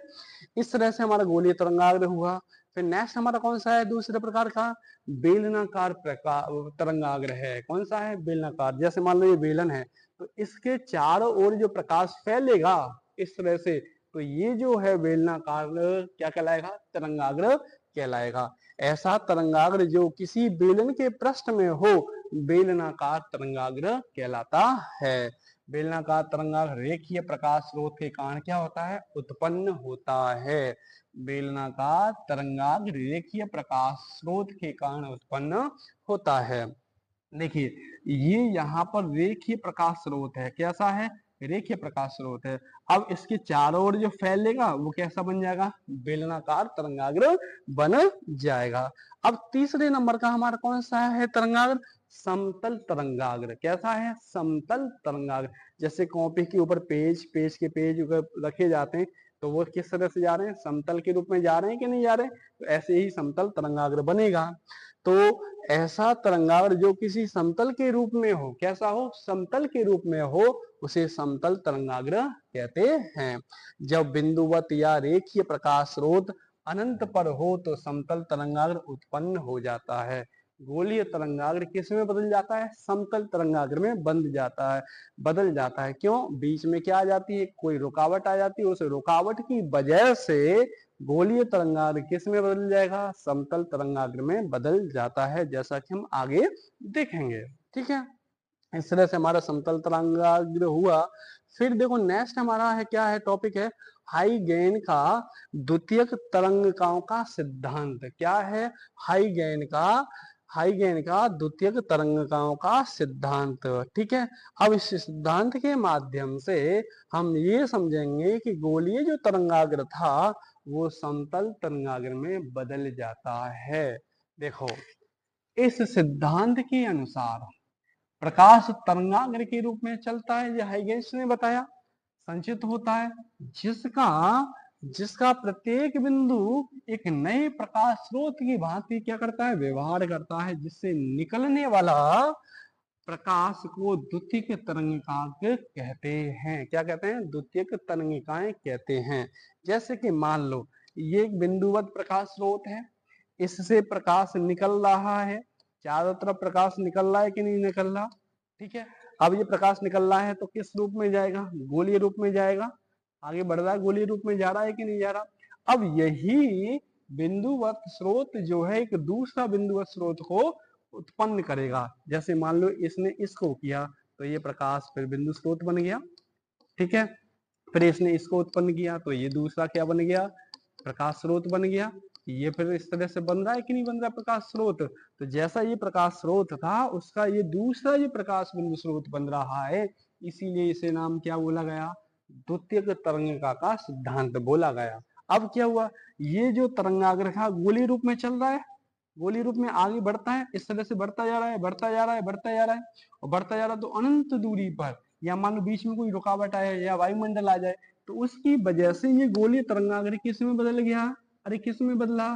इस तरह से हमारा गोलीय तरंगाग्र हुआ। फिर नेक्स्ट हमारा कौन सा है? दूसरे प्रकार का बेलनाकार तरंगाग्र है। कौन सा है? बेलनाकार। जैसे मान लो ये बेलन है तो इसके चारों ओर जो प्रकाश फैलेगा इस तरह से, तो ये जो है बेलनाकार क्या कहलाएगा? तरंगाग्र कहलाएगा। ऐसा तरंगाग्र जो किसी बेलन के पृष्ठ में हो बेलनाकार तरंगाग्र कहलाता है। बेलनाकार तरंगाग्र रेखीय प्रकाश स्रोत के कारण क्या होता है? उत्पन्न होता है। बेलनाकार तरंगाग्र रेखीय प्रकाश स्रोत के कारण उत्पन्न होता है। देखिए ये यहाँ पर रेखीय प्रकाश स्रोत है। कैसा है? रेखीय प्रकाश स्रोत है। अब इसके चारों ओर जो फैलेगा वो कैसा बन जाएगा? बेलनाकार तरंगाग्र बन जाएगा। अब तीसरे नंबर का हमारा कौन सा है तरंगाग्र? समतल तरंगाग्र। कैसा है? समतल तरंगाग्र। जैसे कॉपी के ऊपर पेज के पेज रखे जाते हैं तो वो किस तरह से जा रहे हैं? समतल के रूप में जा रहे हैं कि नहीं जा रहे? तो ऐसे ही समतल तरंगाग्र बनेगा। तो ऐसा तरंगाग्र जो किसी समतल के रूप में हो, कैसा हो? समतल के रूप में हो, उसे समतल तरंगाग्र कहते हैं। जब बिंदुवत या रेखीय प्रकाश स्रोत अनंत पर हो तो समतल तरंगाग्र उत्पन्न हो जाता है। गोलीय तरंगाग्र किस में बदल जाता है? समतल तरंगाग्र में बदल जाता है। क्यों? बीच में क्या आ जाती है? कोई रुकावट आ जाती है। उस रुकावट की वजह से गोलीय तरंगाग्र किस में बदल जाएगा? समतल तरंगाग्र में बदल जाता है, जैसा कि हम आगे देखेंगे। ठीक है, इस तरह से हमारा समतल तरंगाग्र हुआ। फिर देखो नेक्स्ट हमारा है क्या है? टॉपिक है हाइगेन का द्वितीयक तरंगिकाओं का सिद्धांत। क्या है? हाइगेन का द्वितीयक तरंगिकाओं का सिद्धांत। ठीक है, अब इस सिद्धांत के माध्यम से हम ये समझेंगे कि गोलीय जो तरंगाग्र था वो समतल तरंगाग्र में बदल जाता है। देखो इस सिद्धांत के अनुसार प्रकाश तरंगाग्र के रूप में चलता है, यह हाइगेंस ने बताया, संचित होता है, जिसका जिसका प्रत्येक बिंदु एक नए प्रकाश स्रोत की भांति क्या करता है? व्यवहार करता है, जिससे निकलने वाला प्रकाश को द्वितीयक तरंगिकाएं कहते हैं। क्या कहते हैं? द्वितीयक तरंगिकाएं कहते हैं। जैसे कि मान लो ये एक बिंदुवत प्रकाश स्रोत है, इससे प्रकाश निकल रहा है, चारों तरफ प्रकाश निकल रहा है कि नहीं निकल रहा? ठीक है, अब ये प्रकाश निकल रहा है तो किस रूप में जाएगा? गोलीय रूप में जाएगा। आगे बढ़ रहा है, गोलीय रूप में जा रहा है कि नहीं जा रहा? अब यही बिंदुवत स्रोत जो है एक दूसरा बिंदुवत स्रोत को उत्पन्न करेगा। जैसे मान लो इसने इसको किया तो ये प्रकाश फिर बिंदु स्रोत बन गया। ठीक है, फिर इसने इसको उत्पन्न किया तो ये दूसरा क्या बन गया? प्रकाश स्रोत बन गया। ये फिर इस तरह से बन रहा है कि नहीं बन रहा प्रकाश स्रोत? तो जैसा ये प्रकाश स्रोत था उसका ये दूसरा ये प्रकाश बिंदु स्रोत बन रहा है, इसीलिए इसे नाम क्या बोला गया? द्वितीयक तरंगिका का सिद्धांत बोला गया। अब क्या हुआ? ये जो तरंगाग्र था गोलीय रूप में चल रहा है, गोलीय रूप में आगे बढ़ता है, इस तरह से बढ़ता जा रहा है, बढ़ता जा रहा है, बढ़ता जा रहा है और बढ़ता जा रहा है। तो अनंत दूरी पर या मान लो बीच में कोई रुकावट आए या वायुमंडल आ जाए तो उसकी वजह से ये गोलीय तरंगाग्र किस में बदल गया? अरे किस में बदला?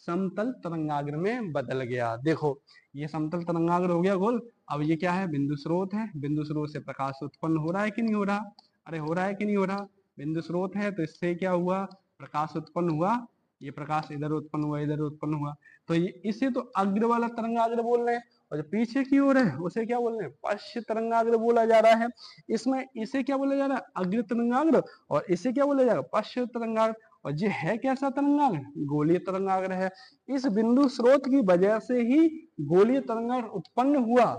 समतल तरंगाग्र में बदल गया। देखो ये समतल तरंगाग्र हो गया गोल। अब ये क्या है? बिंदु स्रोत है। बिंदु स्रोत से प्रकाश उत्पन्न हो रहा है कि नहीं हो रहा? अरे हो रहा है कि नहीं हो रहा? बिंदु स्रोत है तो इससे क्या हुआ? प्रकाश उत्पन्न हुआ। ये प्रकाश इधर उत्पन्न हुआ, इधर उत्पन्न हुआ, तो ये इसे तो अग्र वाला तरंगाग्र बोल रहे हैं। और जो पीछे की ओर है उसे क्या बोल रहे हैं? पश्च तरंगाग्र बोला जा रहा है। इसमें इसे क्या बोला जा रहा है? अग्र तरंगाग्र। और इसे क्या बोला जाएगा? पश्च तरंगाग्र। और ये है कैसा तरंगाग्र? गोलीय तरंगाग्र है। इस बिंदु स्रोत की वजह से ही गोलीय तरंगाग्र उत्पन्न हुआ।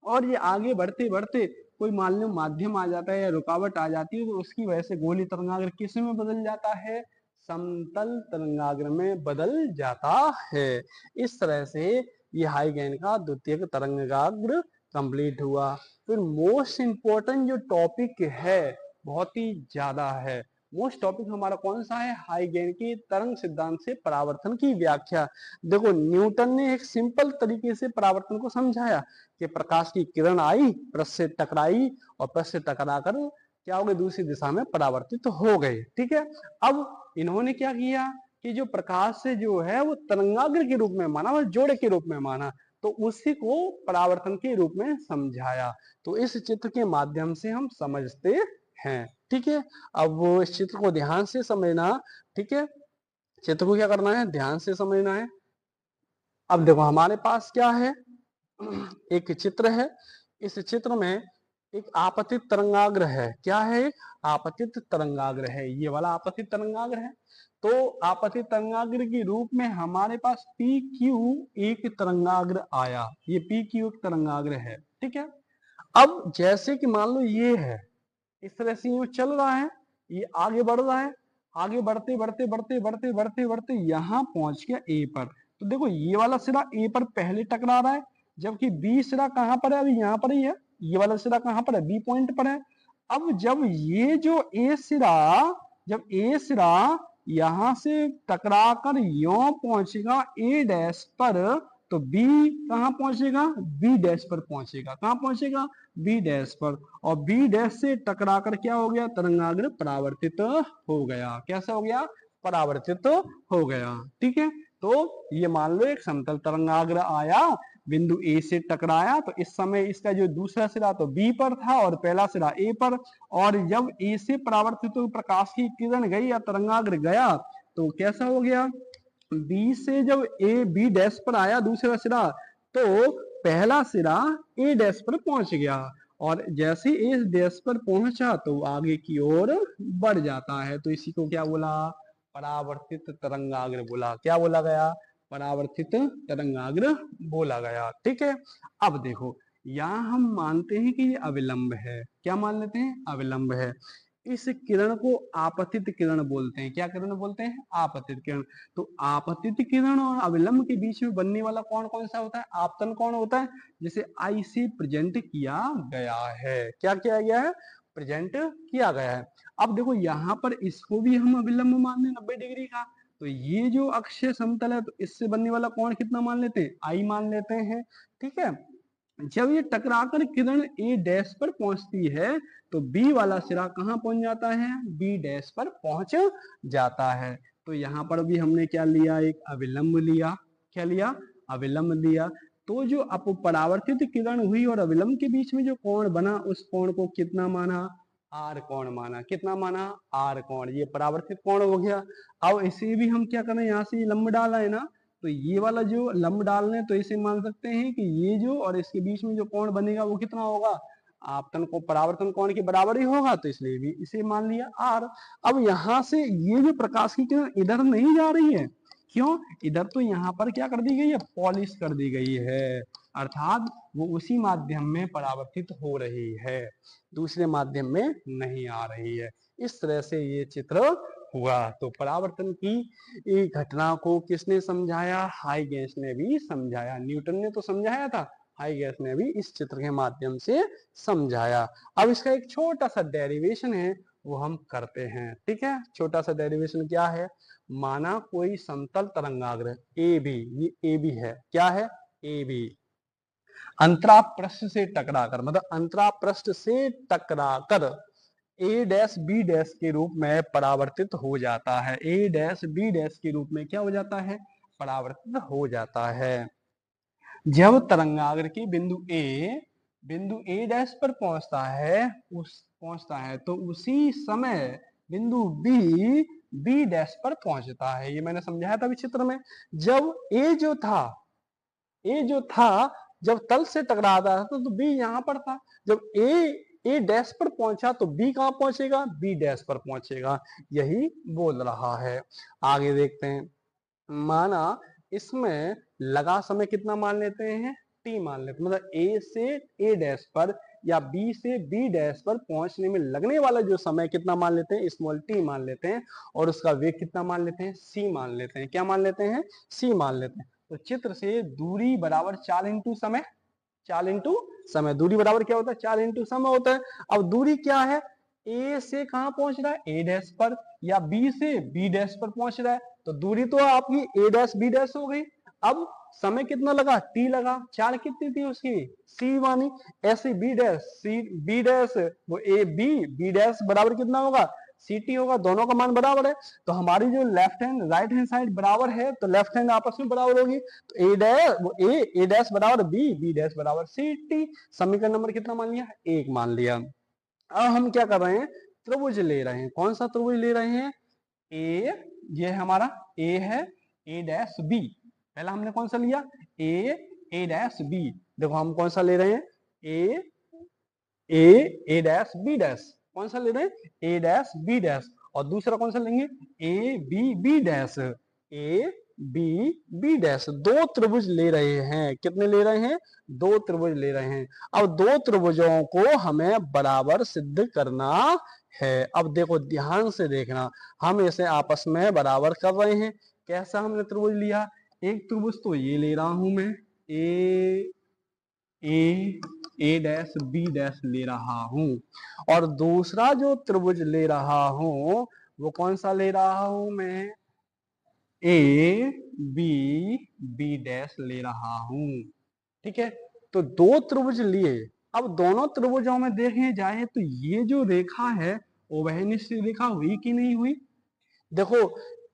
और ये आगे बढ़ते बढ़ते कोई मान लो माध्यम आ जाता है या रुकावट आ जाती है, तो उसकी वजह से गोलीय तरंगाग्र किस में बदल जाता है? समतल तरंगाग्र में बदल जाता है। इस तरह से ये हाइगेन का द्वितीयक तरंगाग्र कंप्लीट हुआ। फिर मोस्ट इंपोर्टेंट जो टॉपिक है, बहुत ही ज्यादा है, मोस्ट टॉपिक हमारा कौन सा है? हाइगेन की तरंग सिद्धांत से परावर्तन की व्याख्या। देखो न्यूटन ने एक सिंपल तरीके से परावर्तन को समझाया कि प्रकाश की किरण आई, पृष्ठ से टकराई, और पृष्ठ से टकराकर क्या हो गए? दूसरी दिशा में परावर्तित हो गए। ठीक है। अब इन्होंने क्या किया कि जो प्रकाश से जो है वो तरंगाग्र के रूप में माना, वो जोड़े के रूप में माना, तो उसी को परावर्तन के रूप में समझाया। तो इस चित्र के माध्यम से हम समझते हैं। ठीक है। अब वो इस चित्र को ध्यान से समझना। ठीक है। चित्र को क्या करना है? ध्यान से समझना है। अब देखो हमारे पास क्या है? एक चित्र है। इस चित्र में एक आपतित तरंगाग्र है। क्या है? आपतित तरंगाग्र है। ये वाला आपतित तरंगाग्र है। तो आपतित तरंगाग्र के रूप में हमारे पास पी क्यू एक तरंगाग्र आया। ये पी क्यू एक तरंगाग्र है। ठीक है। अब जैसे कि मान लो ये है, इस तरह से यूं चल रहा है, ये आगे बढ़ रहा है, आगे बढ़ते बढ़ते बढ़ते बढ़ते बढ़ते बढ़ते यहाँ पहुंच गया ए पर। तो देखो ये वाला सिरा ए पर पहले टकरा रहा है, जबकि बी सिरा कहाँ पर है? अभी यहाँ पर ही है। ये वाला सिरा कहाँ पर है? बी पॉइंट पर है। अब जब ये जो ए सिरा, जब ए सिरा यहां से टकरा कर यो पहुंचेगा ए डैश पर, तो बी कहाँ पहुंचेगा? बी डैश पर पहुंचेगा। कहाँ पहुंचेगा? बी डैश पर। और बी डैश से टकराकर क्या हो गया? तरंगाग्र परावर्तित हो गया। कैसा हो गया? परावर्तित हो गया। ठीक है। तो ये मान लो एक समतल तरंगाग्र आया, बिंदु ए से टकराया, तो इस समय इसका जो दूसरा सिरा तो बी पर था और पहला सिरा ए पर। और जब ए से परावर्तित हुई प्रकाश की किरण गई या तरंगाग्र गया, तो कैसा हो गया? बी से जब ए बी डैश पर आया दूसरा सिरा, तो पहला सिरा ए डैश पर पहुंच गया, और जैसे ए डैश पर पहुंचा तो आगे की ओर बढ़ जाता है। तो इसी को क्या बोला? परावर्तित तरंगाग्र बोला। क्या बोला गया? परावर्तित तरंगाग्र बोला गया। ठीक है। अब देखो यहाँ हम मानते हैं कि ये अविलंब है। क्या मान लेते हैं? अविलंब है। इस किरण को आपतित किरण बोलते हैं। क्या किरण बोलते हैं? आपतित किरण। तो आपतित किरण और अविलंब के बीच में बनने वाला कौन कौन सा होता है? आपतन कौन होता है? जिसे आई से प्रेजेंट किया गया है। क्या किया गया है? प्रेजेंट किया गया है। अब देखो यहाँ पर इसको भी हम अविलंब मान लें 90 डिग्री का, तो ये जो अक्षीय समतल है, तो इससे बनने वाला कोण कितना मान लेते हैं? आई मान लेते हैं। ठीक है। जब ये टकराकर किरण ए डैश पर पहुंचती है, तो बी वाला सिरा कहाँ पहुंच जाता है? बी डैश पर पहुंच जाता है। तो यहाँ पर भी हमने क्या लिया? एक अविलंब लिया। क्या लिया? अविलंब लिया। तो जो अपपरावर्तित किरण हुई और अविलंब के बीच में जो कोण बना, उस कोण को कितना माना? आर कोण माना। कितना माना? आर कोण। ये परावर्तित कोण हो गया। अब इसे भी हम क्या करें? यहाँ से लंब डाला है ना, तो ये वाला जो लंब डालने, तो इसे मान सकते हैं कि ये जो और इसके बीच में जो कोण बनेगा वो कितना होगा? आपतन को परावर्तन कोण के बराबर ही होगा, तो इसलिए भी इसे मान लिया आर। अब यहाँ से ये जो प्रकाश की किरण इधर नहीं जा रही है। क्यों? इधर तो यहाँ पर क्या कर दी गई है? पॉलिश कर दी गई है, अर्थात वो उसी माध्यम में परावर्तित हो रही है, दूसरे माध्यम में नहीं आ रही है। इस तरह से ये चित्र हुआ। तो परावर्तन की घटना को किसने समझाया? हाइगेंस ने भी समझाया। न्यूटन ने तो समझाया था, हाइगेंस ने भी इस चित्र के माध्यम से समझाया। अब इसका एक छोटा सा डेरिवेशन है, वो हम करते हैं। ठीक है। छोटा सा डेरिवेशन क्या है? माना कोई समतल तरंगाग्र ए बी, ये ए बी है। क्या है? ए बी अंतरापृष्ठ से टकराकर, मतलब अंतरापृष्ठ से टकराकर ए डैश बी डैश के रूप में परावर्तित हो जाता है। ए डैश बी डैश के रूप में क्या हो जाता है? परावर्तित हो जाता है। जब तरंगाग्र की बिंदु ए डैश पर पहुंचता है तो उसी समय बिंदु बी बी डैश पर पहुंचता है। ये मैंने समझाया था अभी चित्र में। जब ए जो था जब तल से टकरा रहा था तो बी यहां पर था। जब ए डैश पर पहुंचा तो बी कहां पहुंचेगा? बी डैश पर पहुंचेगा। यही बोल रहा है। आगे देखते हैं। माना इसमें लगा समय कितना मान लेते हैं? टी मान लेते हैं। मतलब ए से ए डैश पर या बी से बी डैश पर पहुंचने में लगने वाला जो समय कितना मान लेते हैं? स्मॉल टी मान लेते हैं। और उसका वेग कितना मान लेते हैं? सी मान लेते हैं। क्या मान लेते हैं? सी मान लेते हैं। तो चित्र से दूरी बराबर 4 इंटू समय। 4 इंटू समय। दूरी बराबर क्या होता है? 4 इंटू समय होता है। अब दूरी क्या है? ए से कहां पहुंच रहा है? ए डैश पर या बी से बी डैश पर पहुंच रहा है। तो दूरी तो आपकी ए डैश बी डैश हो गई। अब समय कितना लगा? टी लगा। 4 कितनी थी उसकी? सी मानी। ऐसे B dash C B dash वो ए बी बी डैश बराबर कितना होगा? सी टी होगा। दोनों का मान बराबर है। तो हमारी जो left hand right hand side बराबर है तो लेफ्ट हैंड आपस में बराबर होगी। तो ए डैश बराबर बी बी डैश बराबर सी टी। समीकरण नंबर कितना मान लिया? 1 मान लिया। अब हम क्या कर रहे हैं? त्रिभुज ले रहे हैं। कौन सा त्रिभुज ले रहे हैं? ए, ये हमारा ए है। A dash B. पहला हमने कौन सा लिया? A dash B. देखो हम कौन सा ले रहे हैं? A dash B dash. कौन सा ले रहे हैं? A dash B dash. और दूसरा कौन सा लेंगे? A B B dash. A B B dash. 2 त्रिभुज ले रहे हैं। कितने ले रहे हैं? 2 त्रिभुज ले रहे हैं। अब 2 त्रिभुजों को हमें बराबर सिद्ध करना है। अब देखो ध्यान से देखना। हम इसे आपस में बराबर कर रहे हैं। कैसा हमने त्रिभुज लिया? एक त्रिभुज तो ये ले रहा हूं मैं, ए डैश बी डैश ले रहा हूं। और दूसरा जो त्रिभुज ले रहा हूं वो कौन सा ले रहा हूं मैं? ए बी बी डैश ले रहा हूं। ठीक है। तो 2 त्रिभुज लिए। अब दोनों त्रिभुजों में देखें जाए तो ये जो रेखा है ओवहनिष्ठ रेखा हुई कि नहीं हुई? देखो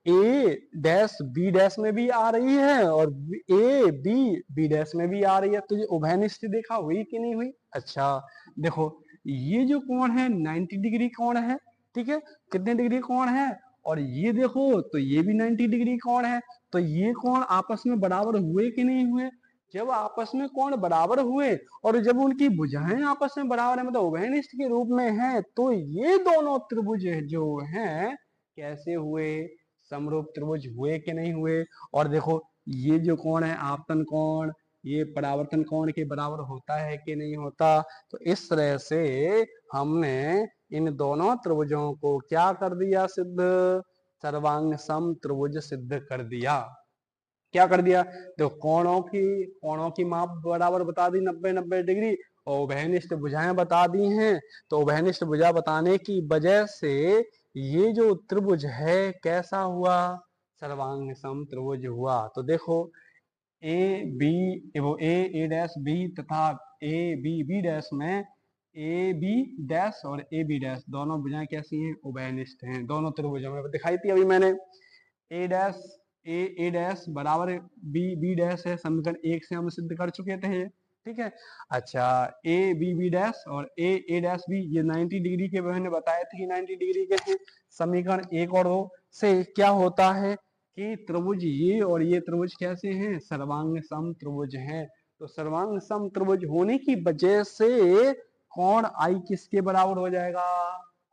ए डैश बी डैश में भी आ रही है और ए बी बी डैश में भी आ रही है। तो ये उभयनिष्ठ रेखा हुई कि नहीं हुई? अच्छा देखो ये जो कोण है 90 डिग्री कोण है। ठीक है। कितने डिग्री कोण है? और ये देखो तो ये भी 90 डिग्री कोण है। तो ये कोण आपस में बराबर हुए कि नहीं हुए? जब आपस में कोण बराबर हुए और जब उनकी भुजाएं आपस में बराबर है मतलब उभयनिष्ठ के रूप में है तो ये दोनों त्रिभुज जो हैं कैसे हुए? समरूप त्रिभुज हुए कि नहीं हुए? और देखो ये जो कोण है आपतन कोण ये परावर्तन कोण के बराबर होता है कि नहीं होता? तो इस तरह से हमने इन दोनों त्रिभुजों को क्या कर दिया? सिद्ध। सर्वांग सम त्रिभुज सिद्ध कर दिया। क्या कर दिया? देखो कोणों की माप बराबर बता दी 90-90 डिग्री और उभयनिष्ठ भुजाएं बता दी हैं। तो उभयनिष्ठ भुजा बताने की वजह से ये जो त्रिभुज है कैसा हुआ? सर्वांग सम त्रिभुज हुआ। तो देखो ए बी वो ए डैश बी तथा ए बी बी डैश में ए बी डैश और ए बी डैश दोनों भुजाएं कैसी हैं? उभयनिष्ठ हैं। दोनों त्रिभुजों में दिखाई थी अभी मैंने। ए डैश ए डैश बराबर बी बी डैश है। समीकरण 1 से हम सिद्ध कर चुके थे। ठीक है। अच्छा ए बी डैश और ए डैश बी ये 90 डिग्री के मैंने बताए थे कि 90 डिग्री के हैं। समीकरण 1 और 2 से क्या होता है कि त्रिभुज ये और ये त्रिभुज कैसे हैं? सर्वांग सम त्रिभुज हैं। तो सर्वांग सम त्रिभुज होने की वजह से कोण आई किसके बराबर हो जाएगा?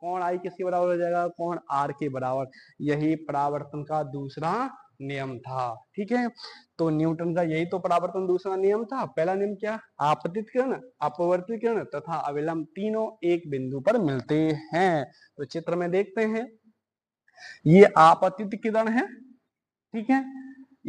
कोण आई किसके बराबर हो जाएगा? कोण आर के बराबर। यही परावर्तन का दूसरा नियम था। ठीक है। तो न्यूटन का यही तो परावर्तन दूसरा नियम था। पहला नियम क्या? आपतित किरण अपवर्तित किरण तथा अविलंब तीनों एक बिंदु पर मिलते हैं। तो चित्र में देखते हैं ये आपतित किरण है। ठीक है।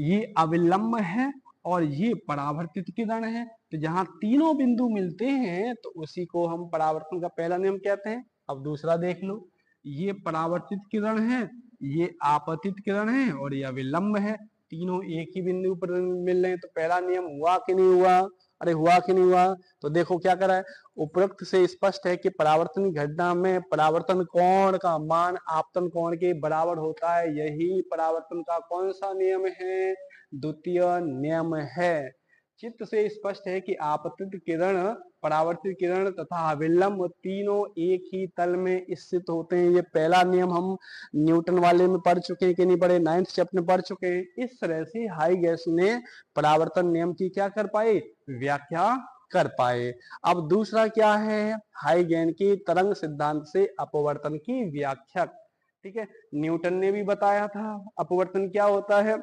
ये अविलंब है और ये परावर्तित किरण है। तो जहां तीनों बिंदु मिलते हैं तो उसी को हम परावर्तन का पहला नियम कहते हैं। अब दूसरा देख लो। ये परावर्तित किरण है ये आपतित किरण है और ये अविलंब है। तीनों एक ही बिंदु पर मिल रहे हैं तो पहला नियम हुआ कि नहीं हुआ? अरे हुआ कि नहीं हुआ? तो देखो क्या करा है, उपरोक्त से स्पष्ट है कि परावर्तन की घटना में परावर्तन कोण का मान आपतन कोण के बराबर होता है। यही परावर्तन का कौन सा नियम है? द्वितीय नियम है। चित्र से स्पष्ट है कि आपतित किरण, परावर्तित किरण तथा अभिलंब तीनों एक ही तल में स्थित होते हैं। ये पहला नियम हम न्यूटन वाले में पढ़ चुके हैं कि नहीं पढ़े? 9th चैप्टर में पढ़ चुके हैं। इस तरह से हाइगेस ने परावर्तन नियम की क्या कर पाए? व्याख्या कर पाए। अब दूसरा क्या है? हाइगेन की तरंग सिद्धांत से अपवर्तन की व्याख्या। ठीक है, न्यूटन ने भी बताया था अपवर्तन क्या होता है।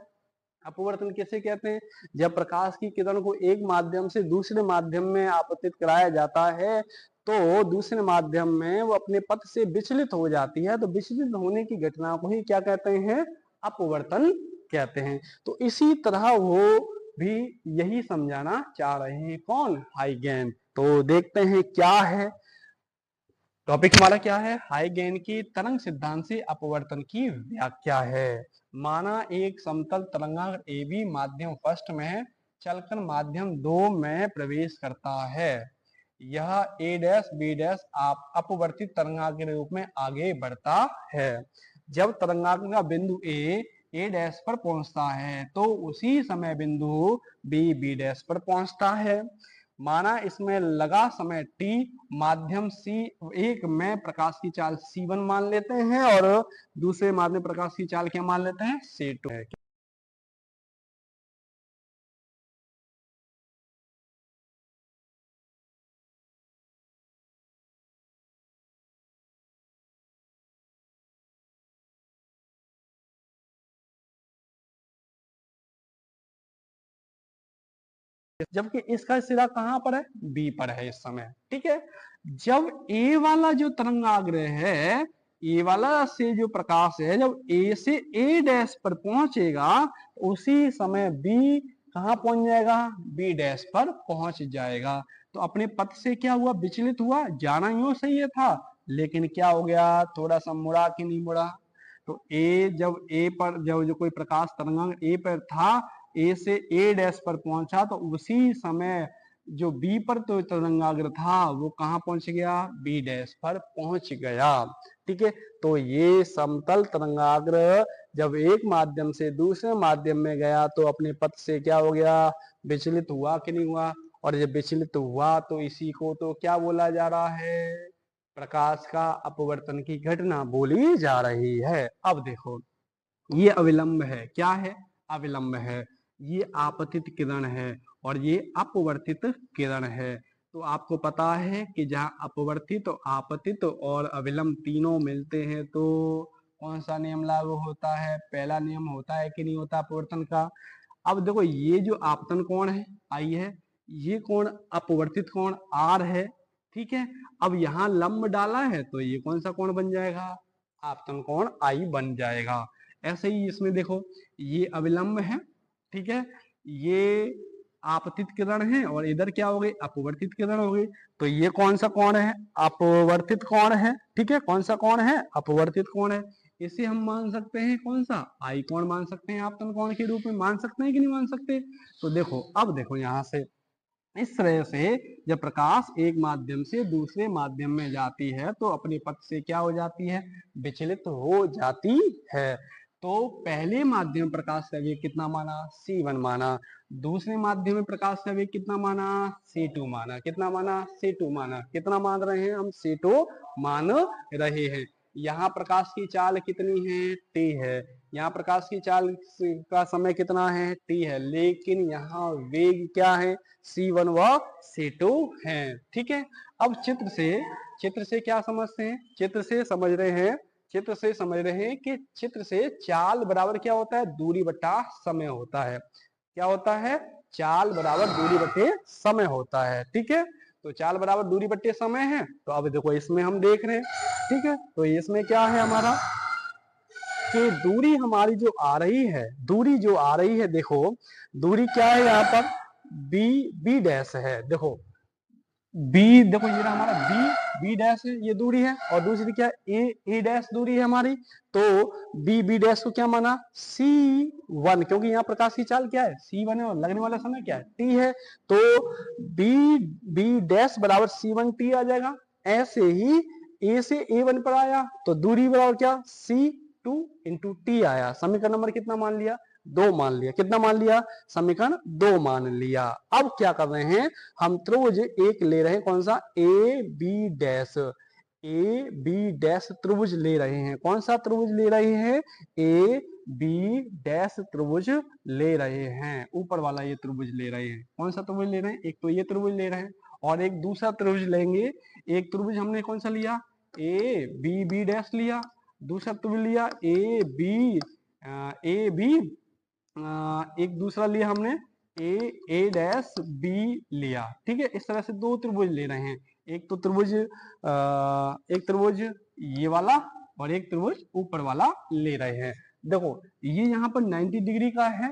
अपवर्तन किसे कहते हैं? जब प्रकाश की किरण को एक माध्यम से दूसरे माध्यम में आपतित कराया जाता है तो दूसरे माध्यम में वो अपने पथ से विचलित हो जाती है, तो विचलित होने की घटना को ही क्या कहते हैं? अपवर्तन कहते हैं। तो इसी तरह वो भी यही समझाना चाह रहे हैं। कौन? हाइगेन। तो देखते हैं क्या है टॉपिक हमारा, क्या है? हाइगेन की तरंग सिद्धांत से अपवर्तन की व्याख्या है। माना एक समतल तरंगाग्र ए बी माध्यम फर्स्ट में चलकर माध्यम 2 में प्रवेश करता है। यह ए डैश बी डैश अपवर्तित तरंगाग्र के रूप में आगे बढ़ता है। जब तरंगाग्र का बिंदु ए डैश पर पहुंचता है तो उसी समय बिंदु बी डैश पर पहुंचता है। माना इसमें लगा समय t, माध्यम C1 में प्रकाश की चाल C1 मान लेते हैं और दूसरे माध्यम प्रकाश की चाल क्या मान लेते हैं? C2 है। जबकि इसका सिरा कहां पर है? बी पर है इस समय। ठीक है, जब ए वाला जो तरंगाग्र है, ए वाला से जो प्रकाश है, जब ए से ए डैश पर पहुंचेगा उसी समय बी कहां पहुंच जाएगा? बी डैश पर पहुंच जाएगा। तो अपने पथ से क्या हुआ? विचलित हुआ। जाना यूं सही है था, लेकिन क्या हो गया? थोड़ा सा मुड़ा कि नहीं मुड़ा? तो ए जब ए पर जब जो कोई प्रकाश तरंगांग ए पर था, ए से ए डैश पर पहुंचा तो उसी समय जो बी पर तो तरंगाग्र था वो कहां पहुंच गया? बी डैश पर पहुंच गया। ठीक है, तो ये समतल तरंगाग्र जब एक माध्यम से दूसरे माध्यम में गया तो अपने पथ से क्या हो गया? विचलित हुआ कि नहीं हुआ? और जब विचलित हुआ तो इसी को तो क्या बोला जा रहा है? प्रकाश का अपवर्तन की घटना बोली जा रही है। अब देखो, ये अविलंब है। क्या है? अविलंब है। ये आपतित किरण है और ये अपवर्तित किरण है। तो आपको पता है कि जहां अपवर्तित, आपतित और अविलंब तीनों मिलते हैं तो कौन सा नियम लागू होता है? पहला नियम होता है कि नहीं होता अपवर्तन का? अब देखो, ये जो आपतन कोण है आई है, ये कोण अपवर्तित कोण आर है। ठीक है, अब यहाँ लंब डाला है तो ये कौन सा कोण बन जाएगा? आपतन कोण आई बन जाएगा। ऐसे ही इसमें देखो, ये अविलंब है। ठीक है, ये आपतित किरण है और इधर क्या हो गई? अपवर्तित किरण हो गई। तो ये कौन सा कोण है? अपवर्तित कोण है। ठीक है, कौन सा कोण है? अपवर्तित कोण है। इसे हम मान सकते हैं कौन सा? आई कोण मान सकते हैं, आपतन कोण के रूप में मान सकते हैं कि नहीं मान सकते? तो देखो, अब देखो यहां से इस तरह से जब प्रकाश एक माध्यम से दूसरे माध्यम में जाती है तो अपने पथ से क्या हो जाती है? विचलित हो जाती है। तो पहले माध्यम प्रकाश का वेग कितना माना? C1 माना। दूसरे माध्यम में प्रकाश का वेग कितना माना? C2 माना। कितना माना? C2 माना। कितना मान रहे हैं हम? C2 मान रहे हैं। यहाँ प्रकाश की चाल कितनी है? T है। यहाँ प्रकाश की चाल का समय कितना है? T है। लेकिन यहाँ वेग क्या है? C1 व C2 है। ठीक है, अब चित्र से क्या समझते हैं? चित्र से समझ रहे हैं, चित्र से समझ रहे हैं कि चित्र से चाल बराबर क्या होता है? दूरी बटा समय होता है। क्या होता है? चाल बराबर दूरी बटे समय होता है। ठीक है, तो चाल बराबर दूरी बटे समय है। तो अब देखो इसमें हम देख रहे हैं। ठीक है, तो इसमें क्या है हमारा कि दूरी हमारी जो आ रही है, दूरी जो आ रही है, देखो दूरी क्या है यहाँ पर? बी डैश है। देखो बी, देखो ये रहा हमारा बी डैश है, ये दूरी है, और दूसरी क्या है, ए डैश दूरी है हमारी। तो बी डैश को क्या माना, C1, क्योंकि यहाँ प्रकाश की चाल क्या है, C1 है, और लगने वाला समय क्या है, T है। तो बी डैश बराबर C1T आ जाएगा। ऐसे ही ए से A1 पर आया तो दूरी बराबर क्या, C2 × T आया। समीकरण नंबर कितना मान लिया, 2 मान लिया। कितना मान लिया, समीकरण 2 मान लिया। अब क्या कर रहे हैं, हम त्रिभुज एक ले रहे हैं, कौन सा, ए बी डैश त्रिभुज ले रहे हैं। कौन सा त्रिभुज ले रहे हैं, ए बी डैश त्रिभुज ले रहे हैं। ऊपर वाला ये त्रिभुज ले रहे हैं। कौन सा त्रिभुज ले रहे हैं, एक तो ये त्रिभुज ले रहे हैं, और एक दूसरा त्रिभुज लेंगे। एक त्रिभुज हमने कौन सा लिया, ए बी डैश लिया। दूसरा त्रिभुज लिया ए बी, एक दूसरा लिया हमने ए डैश बी लिया। ठीक है, इस तरह से दो त्रिभुज ले रहे हैं। एक तो त्रिभुज एक त्रिभुज ये वाला, और एक त्रिभुज ऊपर वाला ले रहे हैं। देखो ये यहाँ पर 90 डिग्री का है,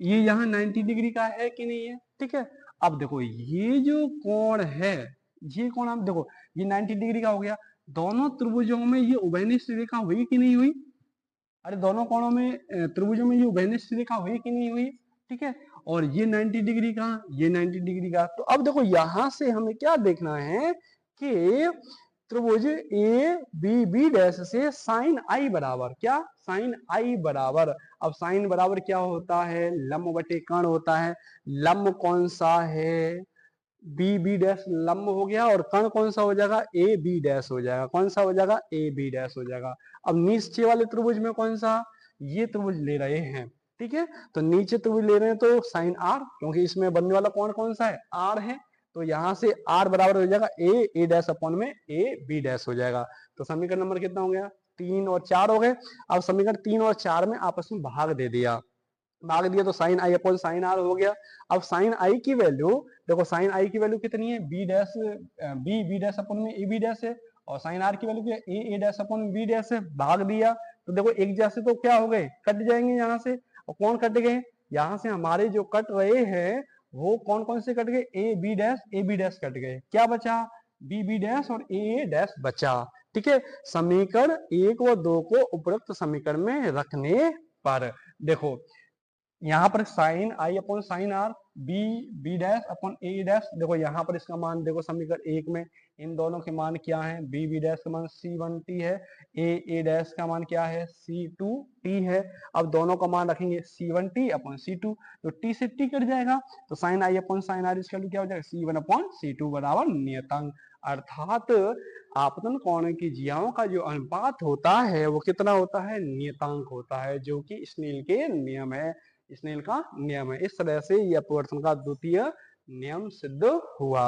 ये यहाँ 90 डिग्री का है कि नहीं है। ठीक है, अब देखो ये जो कोण है, ये कोण आप देखो, ये 90 डिग्री का हो गया। दोनों त्रिभुजों में ये उभयनिष्ठ रेखा हुई कि नहीं हुई, अरे दोनों कोणों में त्रिभुजों में ये उभयनिष्ठ रेखा हुई कि नहीं हुई। ठीक है, और ये 90 डिग्री का, ये 90 डिग्री का। तो अब देखो यहां से हमें क्या देखना है कि त्रिभुज ए बी डैश से साइन आई बराबर क्या, साइन आई बराबर, अब साइन बराबर क्या होता है, लंब बटे कर्ण होता है। लंब कौन सा है, बी डैश लंब हो गया, और कर्ण कौन सा हो जाएगा, ए बी डैश हो जाएगा। कौन सा हो जाएगा, ए बी डैश हो जाएगा। अब नीचे वाले त्रिभुज में कौन सा, ये त्रिभुज ले रहे हैं। ठीक है, तो नीचे त्रिभुज ले रहे हैं तो साइन आर, क्योंकि इसमें बनने वाला कोण कौन सा है, आर है। तो यहां से आर बराबर हो जाएगा ए डैश अपॉन में ए बी डैश हो जाएगा। तो समीकरण नंबर कितना हो गया, 3 और 4 हो गए। अब समीकरण 3 और 4 में आपस में भाग दे दिया, भाग दिया तो sine i upon sine r हो गया। अब साइन आई की वैल्यू देखो, साइन आई की वैल्यू कितनी है, बी डैश अपॉन में ए बी डैश है, और साइन आर की वैल्यू क्या है, A dash upon B dash है। भाग दिया तो देखो एक जैसे तो क्या हो गए, कट जाएंगे यहाँ से। और कौन कट गए, यहाँ से हमारे जो कट रहे हैं वो कौन कौन से कट गए, ए बी डैश कट गए। क्या बचा, बी डैश और ए डैश बचा। ठीक है, समीकरण 1 व 2 को उपरोक्त समीकरण में रखने पर देखो यहाँ पर sine i upon sine r, B dash upon A dash, देखो यहाँ पर इसका मान देखो, समीकरण 1 में इन दोनों के मान क्या है, बी डैश का मान C1T है, ए डैश का मान क्या है, C2T है। अब दोनों का मान रखेंगे C1T अपॉन C2, तो T से T कट जाएगा, तो sine i upon sine r इसका क्या हो जाएगा, C1 अपॉन C2 बराबर नियतांक। अर्थात आपतन कोण की ज्याओं का जो अनुपात होता है वो कितना होता है, नियतांक होता है, जो कि स्नेल के नियम है, स्नेल का नियम है। इस तरह से यह अपवर्तन का द्वितीय नियम सिद्ध हुआ।